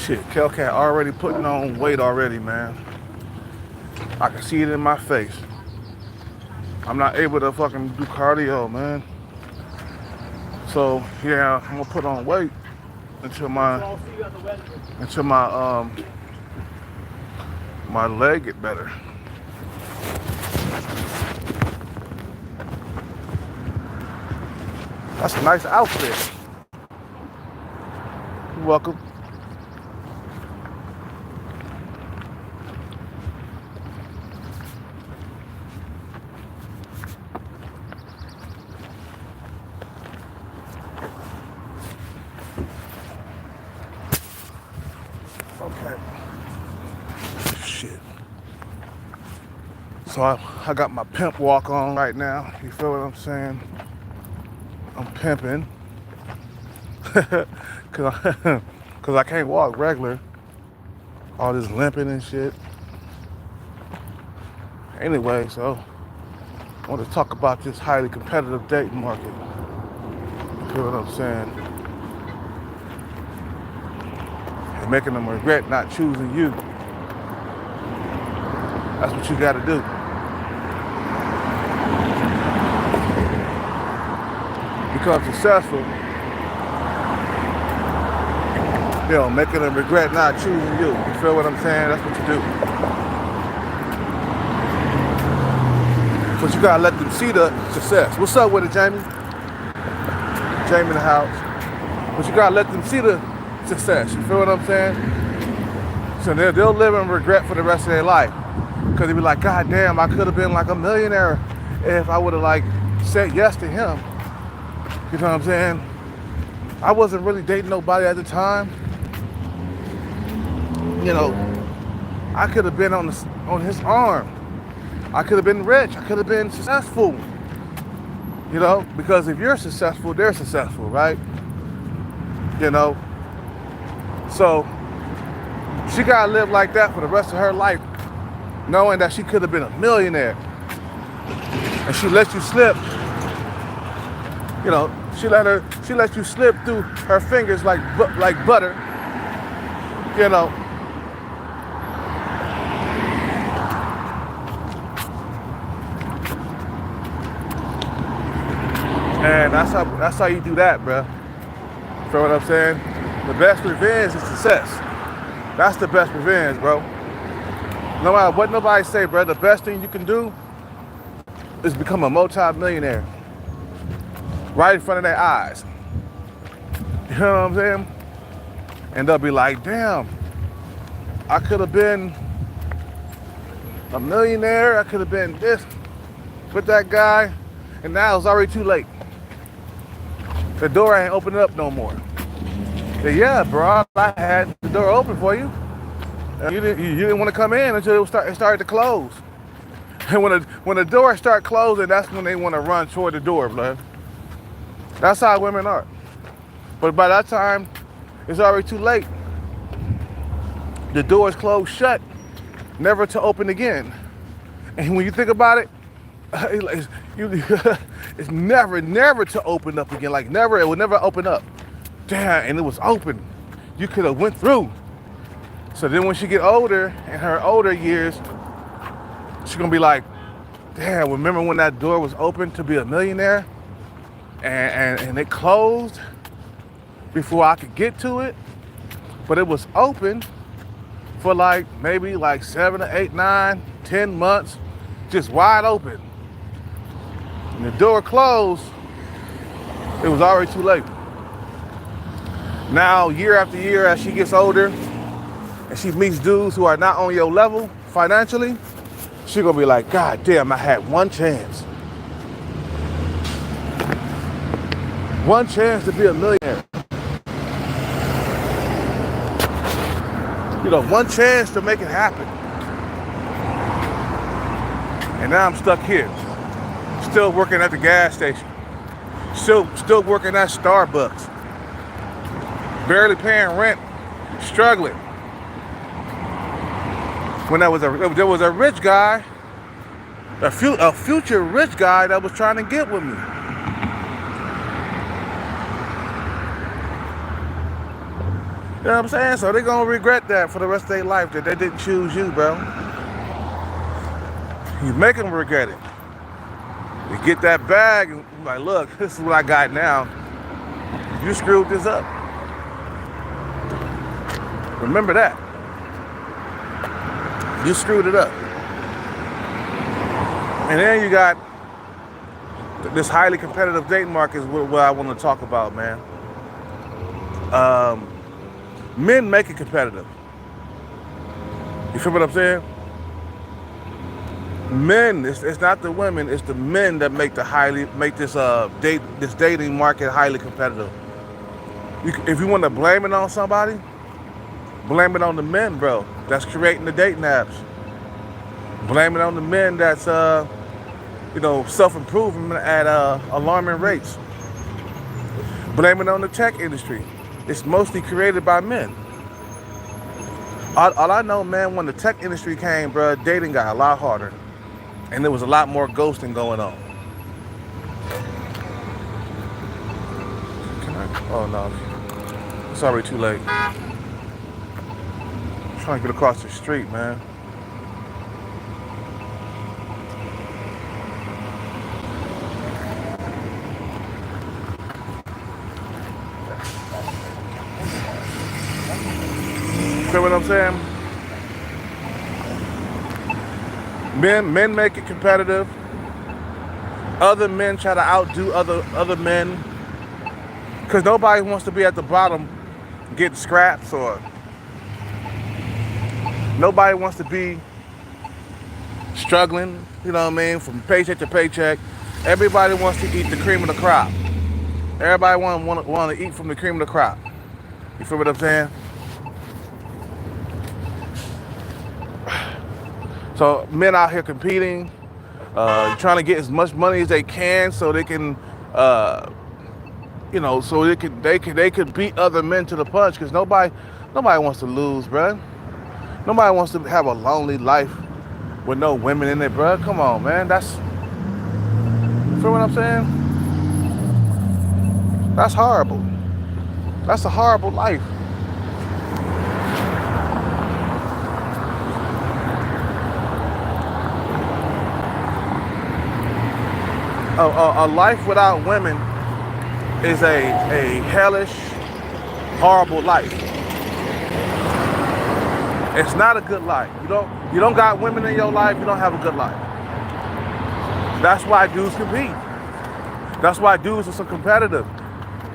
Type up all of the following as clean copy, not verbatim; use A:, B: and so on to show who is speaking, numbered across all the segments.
A: Shit, Kelcat already putting on weight already, man. I can see it in my face. I'm not able to fucking do cardio, man. So yeah, I'm gonna put on weight until my my leg get better. That's a nice outfit. You're welcome. Okay. Shit. So I got my pimp walk on right now. You feel what I'm saying? I'm pimping. Cause I can't walk regular. All this limping and shit. Anyway, so I want to talk about this highly competitive dating market. You feel what I'm saying? And making them regret not choosing you. That's what you gotta do. Become successful. You know, making them regret not choosing you. You feel what I'm saying? That's what you do. But you gotta let them see the success. What's up with it, Jamie? Jamie in the house. But you gotta let them see the success. You feel what I'm saying? So they'll live in regret for the rest of their life. Because they'll be like, God damn, I could have been like a millionaire if I would have like said yes to him. You know what I'm saying? I wasn't really dating nobody at the time. You know, I could have been on his arm. I could have been rich. I could have been successful. You know, because if you're successful, they're successful, right? You know, so she gotta live like that for the rest of her life, knowing that she could have been a millionaire, and she let you slip. You know, she let you slip through her fingers like butter. You know. And that's how you do that, bro. Feel what I'm saying? The best revenge is success. That's the best revenge, bro. No matter what nobody say, bro, the best thing you can do is become a multi-millionaire. Right in front of their eyes. You know what I'm saying? And they'll be like, damn, I could have been a millionaire. I could have been this with that guy. And now it's already too late. The door ain't opening up no more. Yeah, bro, I had the door open for you. You didn't want to come in until it started to close. And when the door start closing, that's when they want to run toward the door, blood. That's how women are. But by that time, it's already too late. The door is closed shut, never to open again. And when you think about it, it's never to open up again. Like never, it will never open up. Damn, and it was open. You could have went through So then when she get older, in her older years, she's gonna be like, damn, remember when that door was open to be a millionaire? And it closed before I could get to it, but it was open for like maybe like 7 to 8, 9, 10 months, just wide open. And the door closed, it was already too late. Now, year after year, as she gets older and she meets dudes who are not on your level financially, she gonna be like, God damn, I had one chance. One chance to be a millionaire. You know, one chance to make it happen. And now I'm stuck here, still working at the gas station, still working at Starbucks, barely paying rent, struggling. When there was a rich guy, a future rich guy that was trying to get with me. You know what I'm saying? So they're gonna regret that for the rest of their life, that they didn't choose you, bro. You make them regret it. You get that bag and you're like, look, this is what I got now. You screwed this up. Remember that. You screwed it up. And then you got this highly competitive dating market is what I want to talk about, man. Men make it competitive. You feel what I'm saying? Men, it's not the women, it's the men that make this dating market highly competitive. If you want to blame it on somebody, blame it on the men, bro, that's creating the dating apps. Blame it on the men that's self-improving at alarming rates. Blame it on the tech industry. It's mostly created by men. All I know, man, when the tech industry came, bro, dating got a lot harder. And there was a lot more ghosting going on. Oh no, it's already too late. I'm trying to get across the street, man. Feel what I'm saying? Men make it competitive. Other men try to outdo other men, because nobody wants to be at the bottom getting scraps, or nobody wants to be struggling, you know what I mean, from paycheck to paycheck. Everybody wants to eat the cream of the crop. Everybody want to eat from the cream of the crop. You feel what I'm saying? So men out here competing, trying to get as much money as they can so they can, so they can beat other men to the punch. Because nobody wants to lose, bruh. Nobody wants to have a lonely life with no women in it, bruh. Come on, man. Feel what I'm saying? That's horrible. That's a horrible life. A life without women is a hellish, horrible life. It's not a good life. You don't got women in your life, you don't have a good life. That's why dudes compete. That's why dudes are so competitive.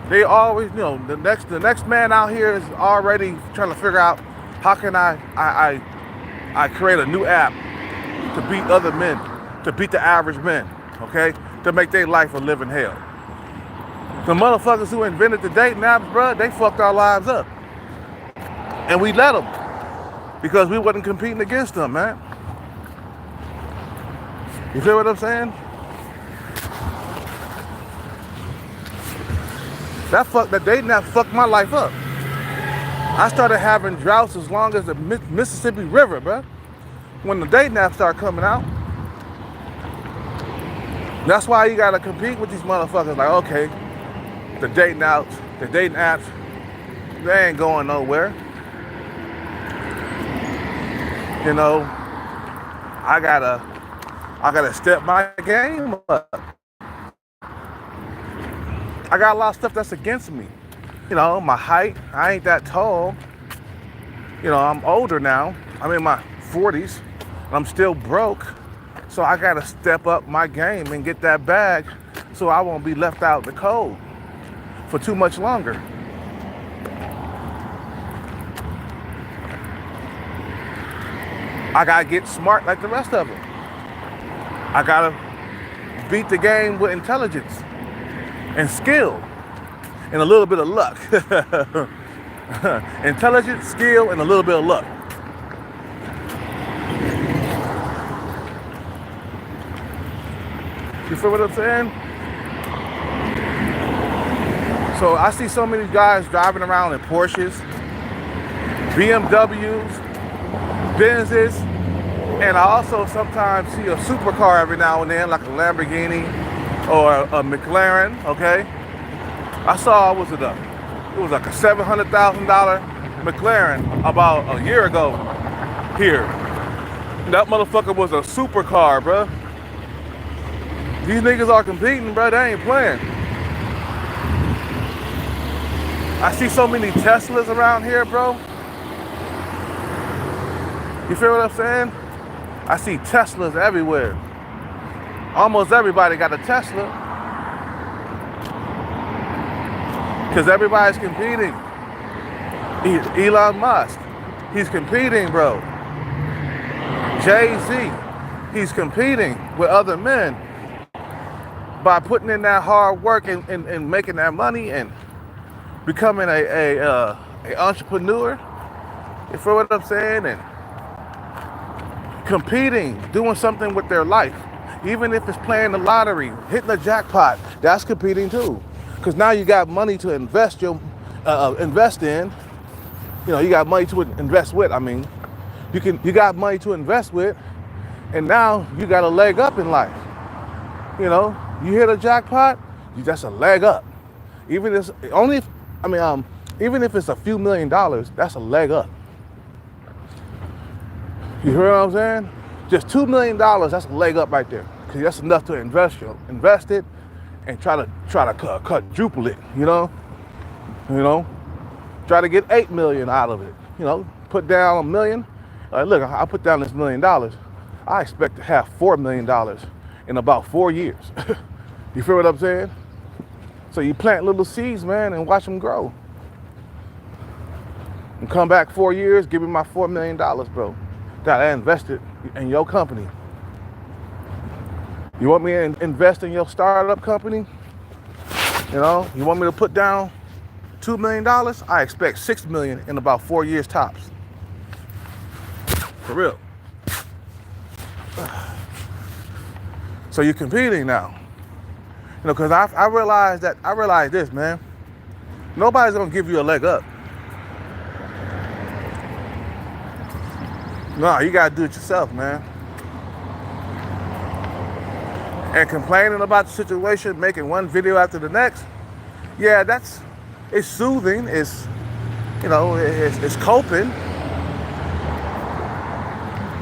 A: They always, the next man out here is already trying to figure out, how can I create a new app to beat other men, to beat the average men, okay? To make their life a living hell. The motherfuckers who invented the dating apps, bro, they fucked our lives up. And we let them, because we wasn't competing against them, man. You feel what I'm saying? That dating app fucked my life up. I started having droughts as long as the Mississippi River, bro, when the dating apps started coming out. That's why you gotta compete with these motherfuckers. Like, okay, the dating apps, they ain't going nowhere. You know, I gotta step my game up. I got a lot of stuff that's against me. You know, my height, I ain't that tall. You know, I'm older now. I'm in my 40s. And I'm still broke. So I gotta step up my game and get that bag so I won't be left out in the cold for too much longer. I gotta get smart like the rest of them. I gotta beat the game with intelligence and skill and a little bit of luck. Intelligence, skill, and a little bit of luck. You feel what I'm saying? So I see so many guys driving around in Porsches, BMWs, Benzes, and I also sometimes see a supercar every now and then, like a Lamborghini or a McLaren, okay? I saw, it was like a $700,000 McLaren about a year ago here. That motherfucker was a supercar, bruh. These niggas are competing, bruh, they ain't playing. I see so many Teslas around here, bro. You feel what I'm saying? I see Teslas everywhere. Almost everybody got a Tesla. Because everybody's competing. Elon Musk, he's competing, bro. Jay-Z, he's competing with other men by putting in that hard work and making that money and becoming a entrepreneur. You feel what I'm saying? And competing, doing something with their life. Even if it's playing the lottery, hitting the jackpot, that's competing too. Because now you got money to invest in. You know, you got money to invest with. I mean, you got money to invest with, and now you got a leg up in life. You know, you hit a jackpot, that's a leg up. Even if even if it's a few $1,000,000, that's a leg up. You hear what I'm saying? Just $2 million, that's a leg up right there. Because that's enough to invest it and try to quadruple it, you know? Try to get 8 million out of it. You know, put down $1 million. Look, I put down this $1 million. I expect to have $4 million in about 4 years. You feel what I'm saying? So you plant little seeds, man, and watch them grow. And come back 4 years, give me my $4 million, bro, that I invested in your company. You want me to invest in your startup company? You know, you want me to put down $2 million? I expect $6 million in about 4 years tops. For real. So you're competing now. You know, because I realized this, man. Nobody's gonna give you a leg up. No, you gotta do it yourself, man. And complaining about the situation, making one video after the next, yeah, it's soothing, it's coping,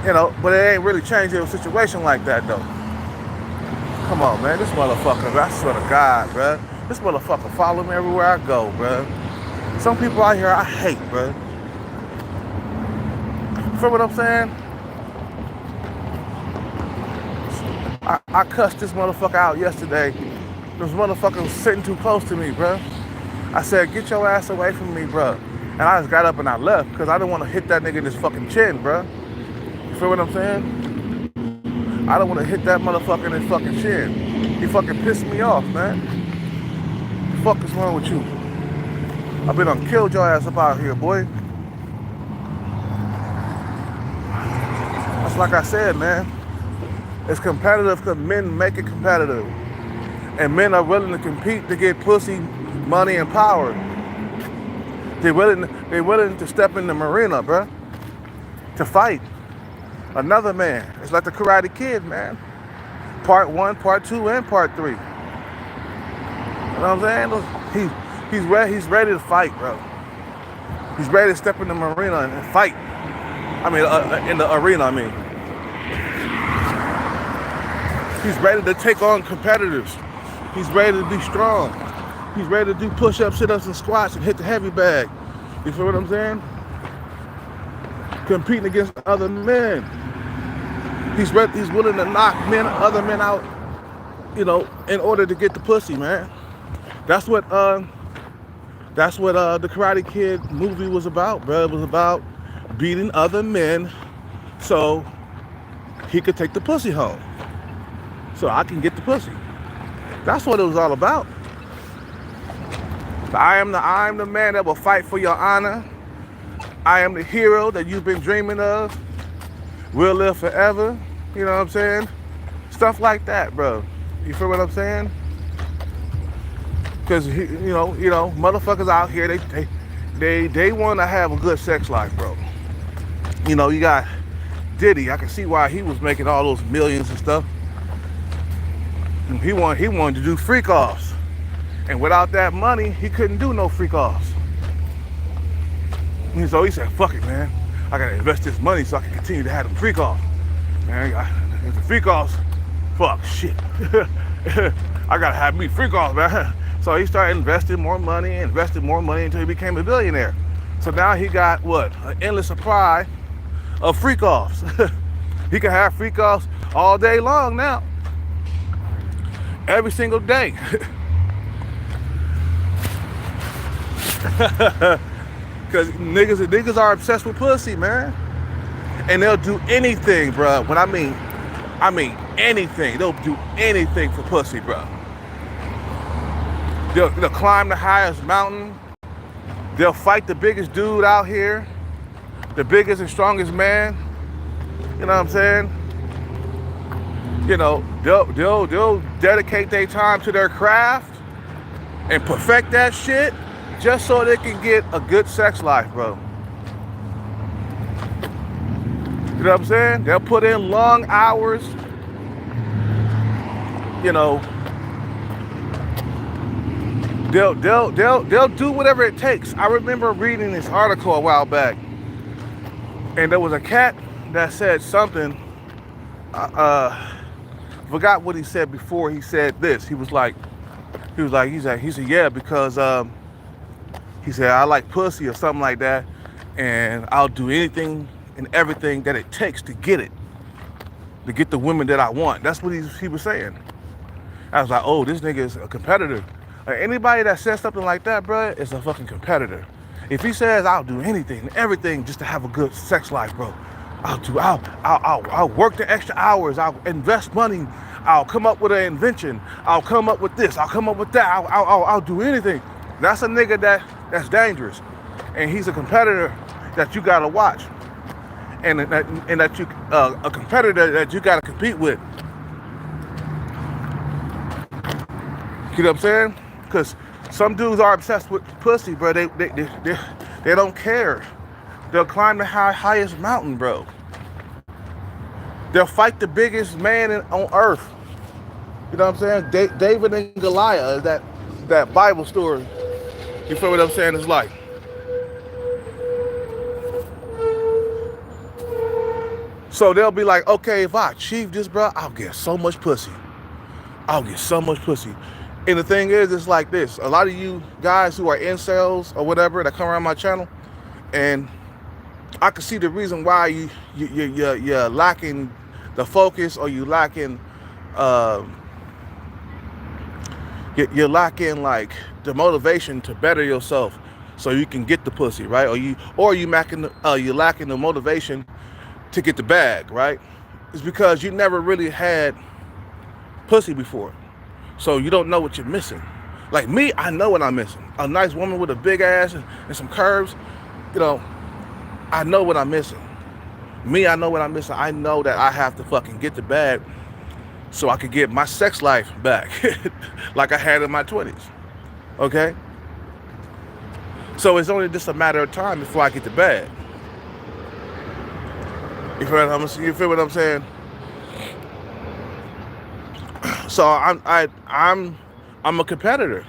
A: you know, but it ain't really changing your situation like that, though. Come on, man, this motherfucker, I swear to God, bruh, this motherfucker follow me everywhere I go, bruh. Some people out here I hate, bruh. Feel what I'm saying? I cussed this motherfucker out yesterday. This motherfucker was sitting too close to me, bruh. I said, get your ass away from me, bruh. And I just got up and I left because I didn't want to hit that nigga in his fucking chin, bruh. You feel what I'm saying? I don't want to hit that motherfucker in his fucking chin. He fucking pissed me off, man. What the fuck is wrong with you? I've been done killed your ass up out here, boy. That's like I said, man. It's competitive because men make it competitive. And men are willing to compete to get pussy, money, and power. They're willing to step in the arena, bruh. To fight another man. It's like the Karate Kid, man. Part 1, Part 2, and Part 3. You know what I'm saying? He's ready to fight, bro. He's ready to step in the arena and fight. I mean, in the arena, I mean. He's ready to take on competitors. He's ready to be strong. He's ready to do push-ups, sit-ups, and squats and hit the heavy bag. You feel what I'm saying? Competing against other men. He's willing to knock other men out, you know, in order to get the pussy, man. That's what the Karate Kid movie was about, bro. It was about beating other men so he could take the pussy home. So I can get the pussy. That's what it was all about. I am the man that will fight for your honor. I am the hero that you've been dreaming of. We'll live forever. You know what I'm saying? Stuff like that, bro. You feel what I'm saying? Because you know, motherfuckers out here, they want to have a good sex life, bro. You know, you got Diddy. I can see why he was making all those millions and stuff. He wanted to do freak offs, and without that money, he couldn't do no freak offs. And so he said, "Fuck it, man. I gotta invest this money so I can continue to have them freak offs. Man, if the freak offs, fuck shit. I gotta have me freak offs, man." So he started investing more money until he became a billionaire. So now he got what? An endless supply of freak offs. He can have freak offs all day long now. Every single day. Because niggas are obsessed with pussy, man. And they'll do anything, bro. When I mean anything. They'll do anything for pussy, bro. They'll climb the highest mountain. They'll fight the biggest dude out here. The biggest and strongest man. You know what I'm saying? You know, they'll dedicate their time to their craft and perfect that shit just so they can get a good sex life, bro. You know what I'm saying? They'll put in long hours. You know, they'll do whatever it takes. I remember reading this article a while back, and there was a cat that said something. Forgot what he said before he said this. He said, yeah, because he said, I like pussy or something like that, and I'll do anything and everything that it takes to get it, to get the women that I want. That's what he was saying. I was like, oh, this nigga is a competitor. Like, anybody that says something like that, bro, is a fucking competitor. If he says, I'll do anything and everything just to have a good sex life, bro, I'll work the extra hours. I'll invest money. I'll come up with an invention. I'll come up with this. I'll come up with that. I'll do anything. That's a nigga that's dangerous, and he's a competitor that you gotta watch, and that you a competitor that you gotta compete with. You know what I'm saying? Because some dudes are obsessed with pussy, bro. They don't care. They'll climb the highest mountain, bro. They'll fight the biggest man on earth. You know what I'm saying? David and Goliath, that Bible story. You feel what I'm saying? It's like. So they'll be like, okay, if I achieve this, bro, I'll get so much pussy. I'll get so much pussy. And the thing is, it's like this. A lot of you guys who are incels or whatever that come around my channel, and I can see the reason why you're lacking the focus, or you lacking you're lacking like the motivation to better yourself so you can get the pussy, right? Or you're lacking the motivation to get the bag, right? It's because you never really had pussy before, so you don't know what you're missing. Like me, I know what I'm missing. A nice woman with a big ass and some curves, you know. I know what I'm missing. I know what I'm missing. I know that I have to fucking get the bag so I could get my sex life back like I had in my 20s. Okay? So it's only just a matter of time before I get the bag. You feel what I'm saying? So I'm a competitor.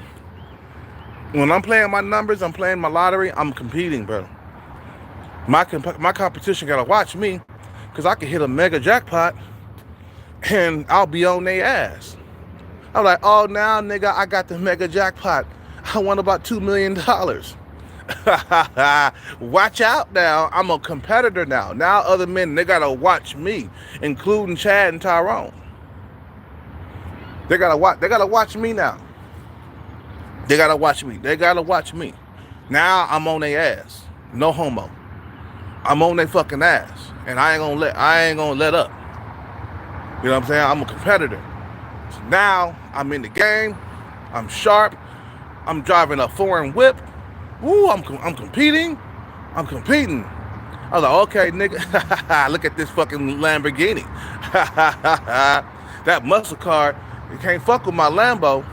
A: When I'm playing my numbers, I'm playing my lottery, I'm competing, bro. My competition gotta watch me, cause I can hit a mega jackpot and I'll be on their ass. I'm like, oh, now nigga, I got the mega jackpot. I won about $2 million. Watch out now. I'm a competitor now. Now other men, they gotta watch me, including Chad and Tyrone. They gotta watch me now. They gotta watch me. They gotta watch me. Now I'm on their ass. No homo. I'm on their fucking ass. And I ain't gonna let up. You know what I'm saying? I'm a competitor. So now I'm in the game. I'm sharp. I'm driving a foreign whip. Woo, I'm competing. I'm competing. I was like, okay, nigga, look at this fucking Lamborghini. That muscle car, you can't fuck with my Lambo.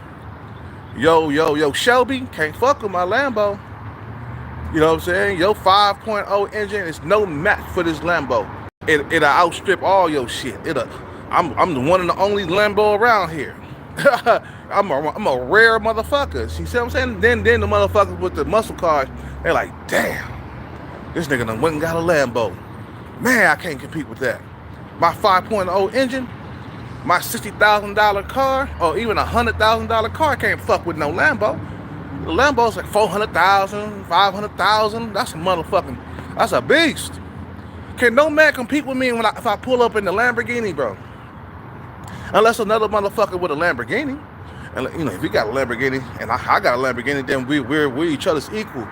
A: Yo, Shelby, can't fuck with my Lambo. You know what I'm saying? Your 5.0 engine is no match for this Lambo. It'll outstrip all your shit. I'm the one and the only Lambo around here. I'm a rare motherfucker. You see what I'm saying? Then the motherfuckers with the muscle cars, they're like, damn, this nigga done went and got a Lambo. Man, I can't compete with that. My 5.0 engine, my $60,000 car, or even a $100,000 car can't fuck with no Lambo. The Lambo's like 400,000, 500,000. That's a beast. Can no man compete with me if I pull up in the Lamborghini, bro? Unless another motherfucker with a Lamborghini. And you know, if you got a Lamborghini and I got a Lamborghini, then we're each other's equal.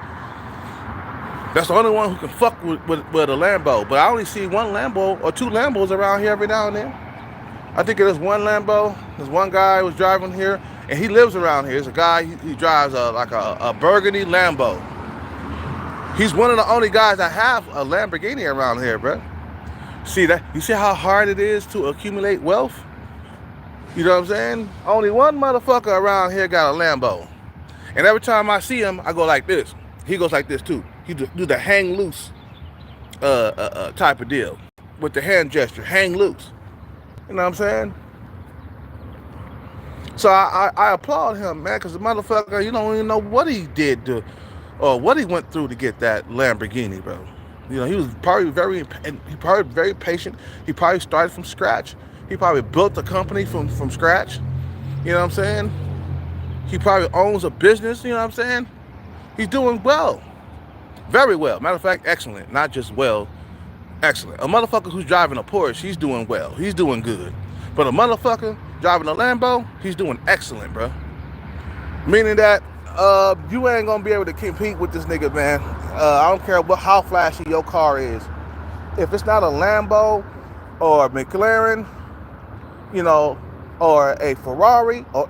A: That's the only one who can fuck with a Lambo. But I only see one Lambo or two Lambos around here every now and then. I think it is one Lambo. There's one guy who was driving here, and he lives around here. There's a guy, he drives like a burgundy Lambo. He's one of the only guys that have a Lamborghini around here, bro. See that? You see how hard it is to accumulate wealth? You know what I'm saying? Only one motherfucker around here got a Lambo. And every time I see him, I go like this. He goes like this too. He do the hang loose type of deal with the hand gesture, hang loose. You know what I'm saying? So I applaud him, man, because the motherfucker, you don't even know what he did to, or what he went through to get that Lamborghini, bro. You know, he was probably very patient. He probably started from scratch. He probably built a company from scratch. You know what I'm saying? He probably owns a business, you know what I'm saying? He's doing well. Very well. Matter of fact, excellent. Not just well, excellent. A motherfucker who's driving a Porsche, he's doing well. He's doing good. But a motherfucker driving a Lambo, he's doing excellent, bro. Meaning that you ain't gonna be able to compete with this nigga, man. I don't care how flashy your car is. If it's not a Lambo or a McLaren, you know, or a Ferrari or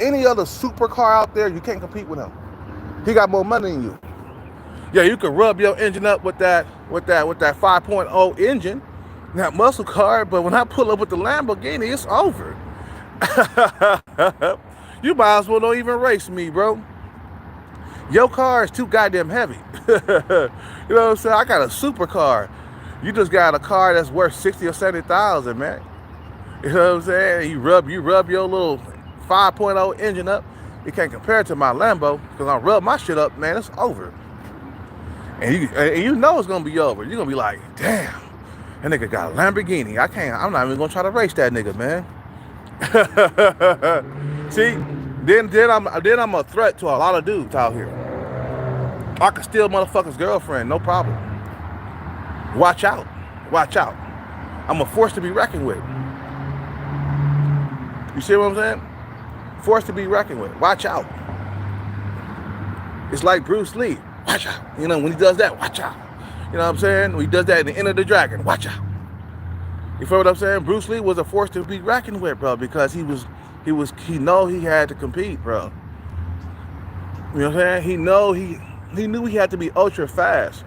A: any other supercar out there, you can't compete with him. He got more money than you. Yeah, you can rub your engine up with that 5.0 engine, that muscle car, but when I pull up with the Lamborghini, it's over. You might as well don't even race me, bro. Your car is too goddamn heavy. You know what I'm saying? I got a supercar. You just got a car that's worth 60 or 70,000, man. You know what I'm saying? You rub your little 5.0 engine up. You can't compare it to my Lambo, because I rub my shit up, man, it's over. And you know it's gonna be over. You're gonna be like, damn, that nigga got a Lamborghini. I'm not even gonna try to race that nigga, man. See, then I'm a threat to a lot of dudes out here. I can steal motherfucker's girlfriend, no problem. Watch out. I'm a force to be reckoned with. You see what I'm saying? Force to be reckoned with. Watch out. It's like Bruce Lee. Watch out. You know, when he does that, watch out. You know what I'm saying? When he does that in the Enter the Dragon, watch out. You feel what I'm saying? Bruce Lee was a force to be reckoned with, bro, because he know he had to compete, bro. You know what I'm saying? He knew he had to be ultra fast.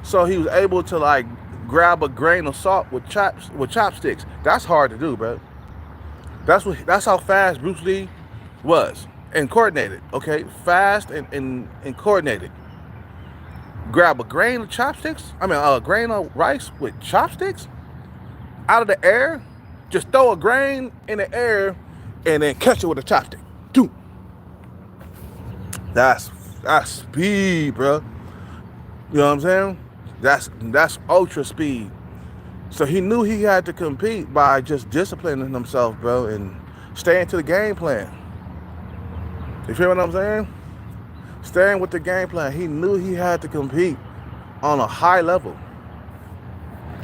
A: So he was able to like grab a grain of salt with chopsticks. That's hard to do, bro. That's how fast Bruce Lee was. And coordinated, okay? Fast and coordinated. Grab a grain of a grain of rice with chopsticks out of the air. Just throw a grain in the air and then catch it with a chopstick. Doom. That's speed, bro. You know what I'm saying? That's ultra speed. So he knew he had to compete by just disciplining himself, bro, and staying to the game plan. You feel what I'm saying? Staying with the game plan. He knew he had to compete on a high level.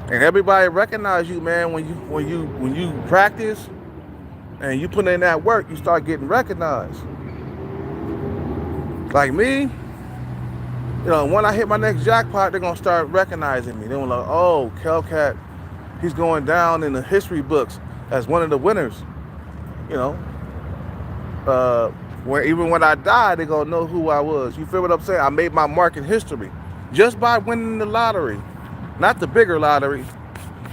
A: And everybody recognize you, man, when you practice and you put in that work, you start getting recognized. Like me, when I hit my next jackpot, they're gonna start recognizing me. They're gonna like, oh, Kelcat, he's going down in the history books as one of the winners. Even when I die, they're gonna know who I was. You feel what I'm saying? I made my mark in history just by winning the lottery. Not the bigger lottery,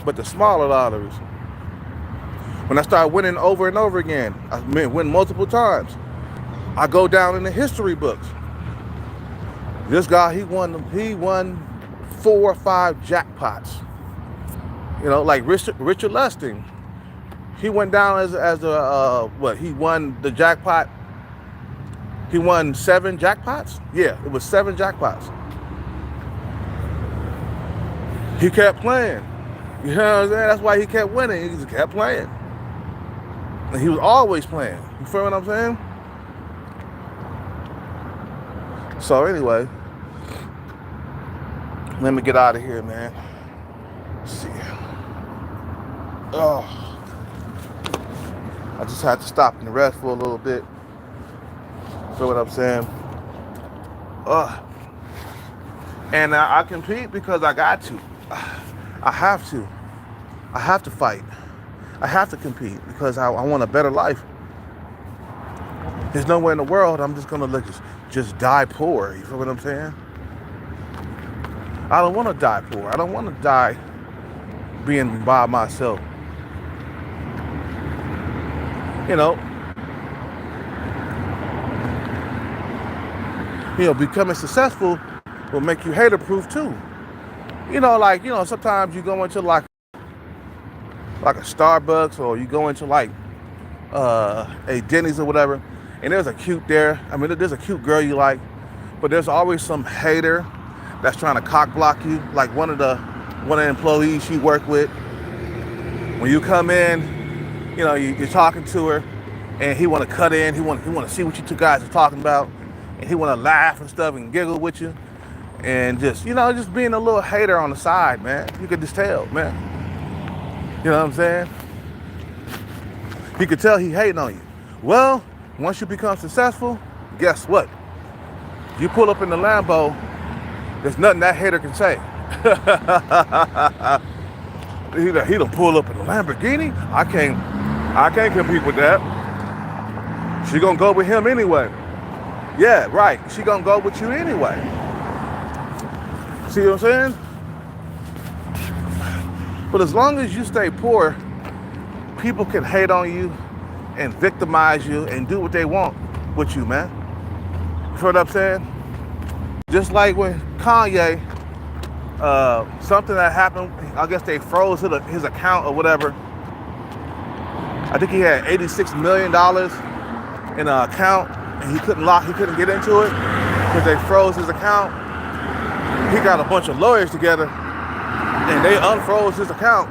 A: but the smaller lotteries. When I start winning over and over again, I win multiple times, I go down in the history books. This guy, he won 4 or 5 jackpots. Like Richard Lusting. He went down as he won the jackpot. He won 7 jackpots? Yeah, it was 7 jackpots. He kept playing. You know what I'm saying? That's why he kept winning. He just kept playing. And he was always playing. You feel what I'm saying? So anyway, let me get out of here, man. Let's see. Oh, I just had to stop and rest for a little bit. Feel what I'm saying? And I compete because I got to. I have to. I have to fight. I have to compete because I want a better life. There's nowhere in the world I'm just gonna just die poor. You feel what I'm saying? I don't want to die poor. I don't want to die being by myself. Becoming successful will make you hater-proof too. Sometimes you go into like a Starbucks, or you go into a Denny's or whatever, and there's a cute there. There's a cute girl you like, but there's always some hater that's trying to cock block you, like one of the employees you work with. When you come in, you're talking to her, and he want to cut in. He want to see what you two guys are talking about, and he want to laugh and stuff and giggle with you, and just being a little hater on the side, man. You could just tell, man. You know what I'm saying? He could tell he hating on you. Well, once you become successful, guess what? You pull up in the Lambo, there's nothing that hater can say. He done pull up in the Lamborghini. I can't compete with that. She gonna go with him anyway. Yeah, right. She gonna go with you anyway. See what I'm saying? But as long as you stay poor, people can hate on you and victimize you and do what they want with you, man. You feel what I'm saying? Just like when Kanye, something that happened, I guess they froze his account or whatever. I think he had $86 million in an account, and he couldn't get into it because they froze his account. He got a bunch of lawyers together and they unfroze his account.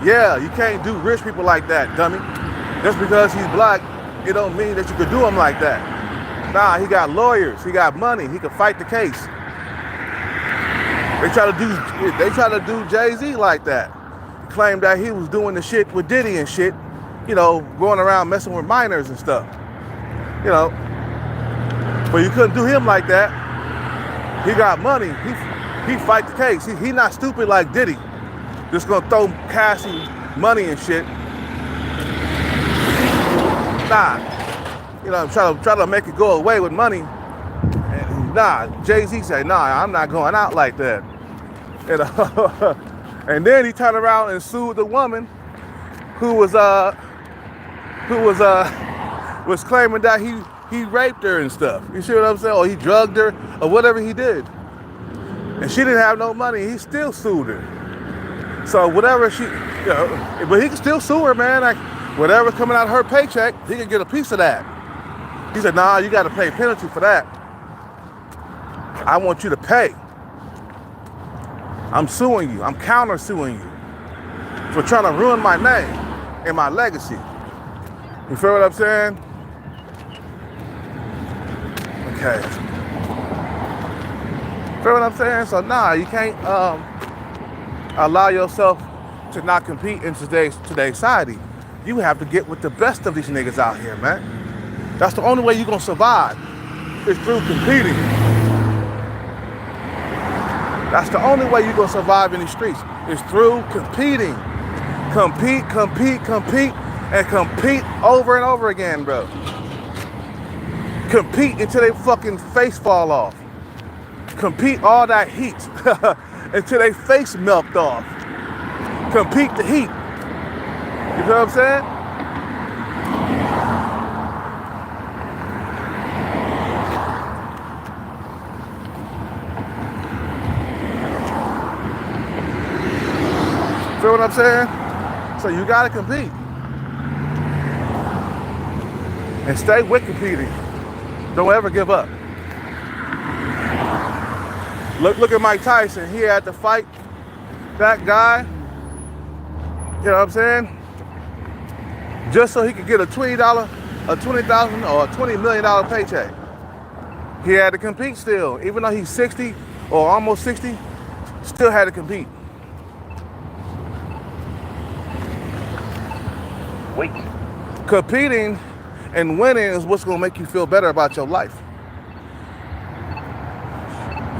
A: Yeah, you can't do rich people like that, dummy. Just because he's black, it don't mean that you could do him like that. Nah, he got lawyers, he got money, he could fight the case. They try to do Jay-Z like that. He claimed that he was doing the shit with Diddy and shit, going around messing with minors and stuff. But you couldn't do him like that. He got money. He fight the case. He not stupid like Diddy. Just gonna throw Cassie money and shit. Nah. Try to make it go away with money. And nah, Jay-Z said, nah, I'm not going out like that. And then he turned around and sued the woman who was claiming that he raped her and stuff. You see what I'm saying? Or he drugged her or whatever he did. And she didn't have no money. He still sued her. So whatever but he can still sue her, man. Like whatever's coming out of her paycheck, he can get a piece of that. He said, nah, you got to pay penalty for that. I want you to pay. I'm suing you. I'm counter-suing you for trying to ruin my name and my legacy. You feel what I'm saying? Okay. Feel what I'm saying? So nah, you can't allow yourself to not compete in today's society. You have to get with the best of these niggas out here, man. That's the only way you're gonna survive, is through competing. That's the only way you're gonna survive in these streets, is through competing. Compete, compete, compete, and compete over and over again, bro. Compete until they fucking face fall off. Compete all that heat until they face melt off. Compete the heat. You know what I'm saying? Feel what I'm saying? So you gotta compete. And stay with competing. Don't ever give up. Look at Mike Tyson. He had to fight that guy, you know what I'm saying? Just so he could get a $20,000 or a $20 million paycheck. He had to compete still. Even though he's 60 or almost 60, still had to compete.
B: Wait.
A: Competing and winning is what's gonna make you feel better about your life.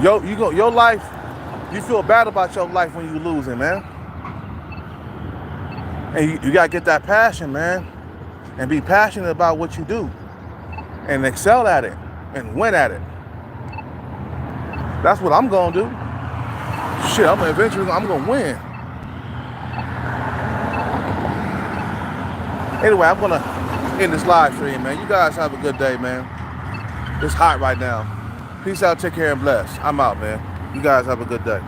A: Your life, you feel bad about your life when you losing, man. And you gotta get that passion, man, and be passionate about what you do, and excel at it, and win at it. That's what I'm gonna do. Shit, I'm gonna win. Anyway, I'm gonna end this live stream, man. You guys have a good day, man. It's hot right now. Peace out, take care, and bless. I'm out, man. You guys have a good day.